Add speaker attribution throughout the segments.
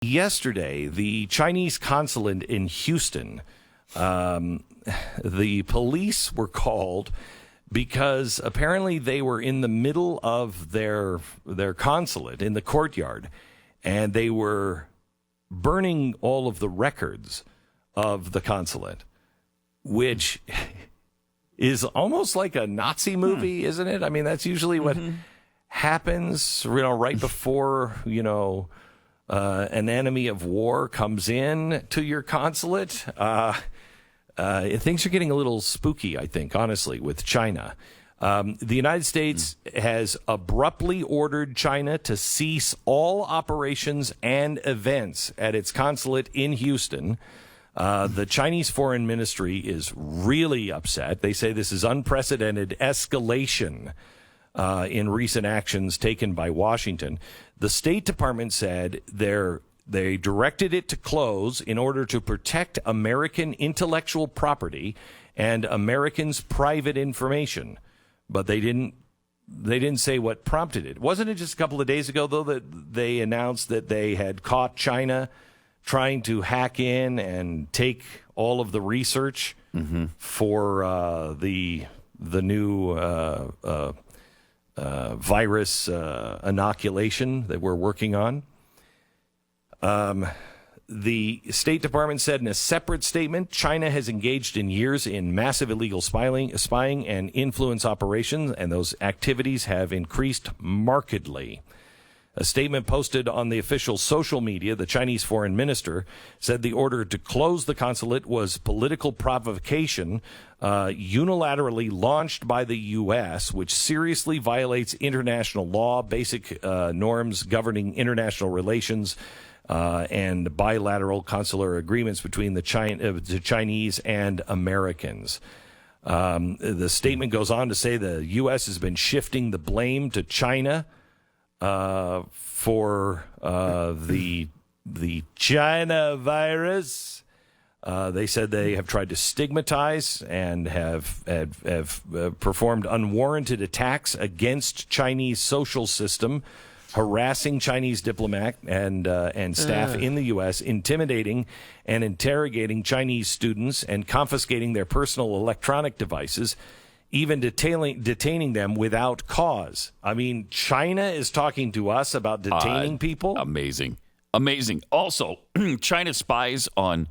Speaker 1: Yesterday, the Chinese Consulate in Houston, the police were called because apparently they were in the middle of their consulate in the courtyard, and they were burning all of the records of the consulate, which is almost like a Nazi movie, isn't it? I mean, that's usually what happens, right before, an enemy of war comes in to your consulate. Things are getting a little spooky, I think, honestly, with China. The United States has abruptly ordered China to cease all operations and events at its consulate in Houston. The Chinese Foreign Ministry is really upset. They say this is unprecedented escalation in recent actions taken by Washington. The State Department said they directed it to close in order to protect American intellectual property and Americans' private information, but they didn't say what prompted it. Wasn't it just a couple of days ago, though, that they announced that they had caught China trying to hack in and take all of the research for the new virus inoculation that we're working on? The State Department said in a separate statement, China has engaged in years in massive illegal spying and influence operations, and those activities have increased markedly. A statement posted on the official social media, the Chinese foreign minister said the order to close the consulate was political provocation unilaterally launched by the U.S., which seriously violates international law, basic norms governing international relations, and bilateral consular agreements between the Chinese and Americans. The statement goes on to say the U.S. has been shifting the blame to China for the China virus. They said they have tried to stigmatize and have performed unwarranted attacks against Chinese social system, harassing Chinese diplomat and staff in the U.S., intimidating and interrogating Chinese students and confiscating their personal electronic devices, even detaining them without cause. I mean, China is talking to us about detaining people?
Speaker 2: Amazing. Also, China spies on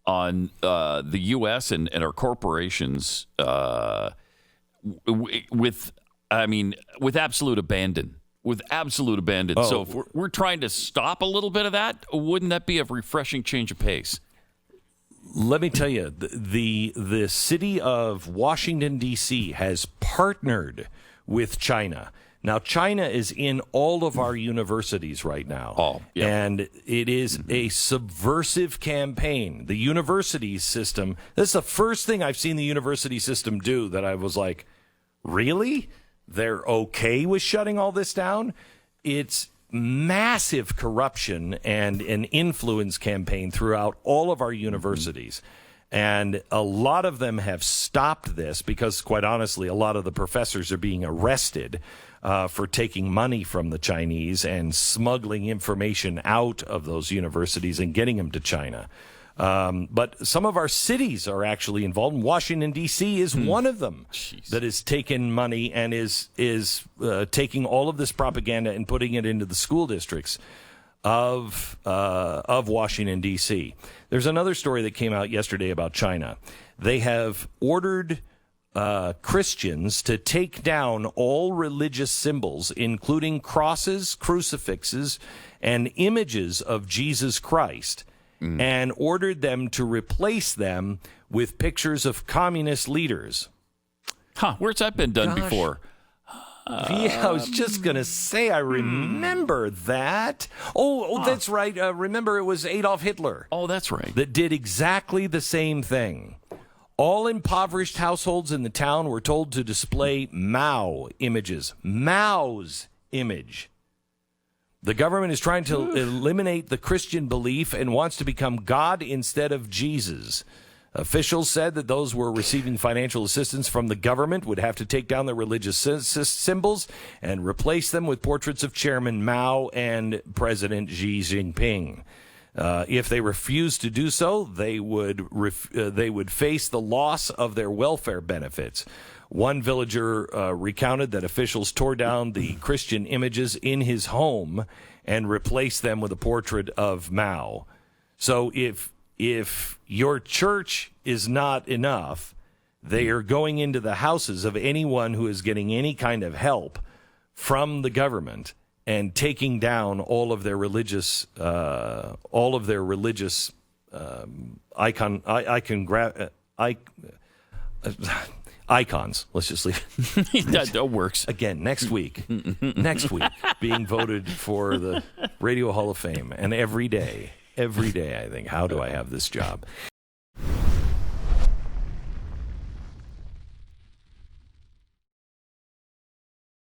Speaker 2: the U.S. and our corporations with absolute abandon. Oh. So if we're trying to stop a little bit of that, wouldn't that be a refreshing change of pace?
Speaker 1: Let me tell you, the city of Washington, D.C. has partnered with China. Now, China is in all of our universities right now.
Speaker 2: Oh, yeah.
Speaker 1: And it is a subversive campaign. The university system, this is the first thing I've seen the university system do that I was like, really? They're okay with shutting all this down? It's massive corruption and an influence campaign throughout all of our universities. And a lot of them have stopped this because, quite honestly, a lot of the professors are being arrested for taking money from the Chinese and smuggling information out of those universities and getting them to China. But some of our cities are actually involved. Washington, D.C. is one of them that has taken money and is taking all of this propaganda and putting it into the school districts of Washington, D.C. There's another story that came out yesterday about China. They have ordered Christians to take down all religious symbols, including crosses, crucifixes, and images of Jesus Christ, and ordered them to replace them with pictures of communist leaders.
Speaker 2: Where's that been done before?
Speaker 1: Yeah, I was just going to say, I remember that. That's right. Remember, it was Adolf Hitler.
Speaker 2: Oh, that's right.
Speaker 1: That did exactly the same thing. All impoverished households in the town were told to display Mao images. Mao's image. The government is trying to eliminate the Christian belief and wants to become God instead of Jesus. Officials said that those who were receiving financial assistance from the government would have to take down their religious symbols and replace them with portraits of Chairman Mao and President Xi Jinping. If they refused to do so, they would face the loss of their welfare benefits. One villager recounted that officials tore down the Christian images in his home and replaced them with a portrait of Mao. So if your church is not enough, they are going into the houses of anyone who is getting any kind of help from the government and taking down all of their religious icons. Let's just leave it.
Speaker 2: That works.
Speaker 1: Again, next week, being voted for the Radio Hall of Fame. And every day, I think, how do I have this job?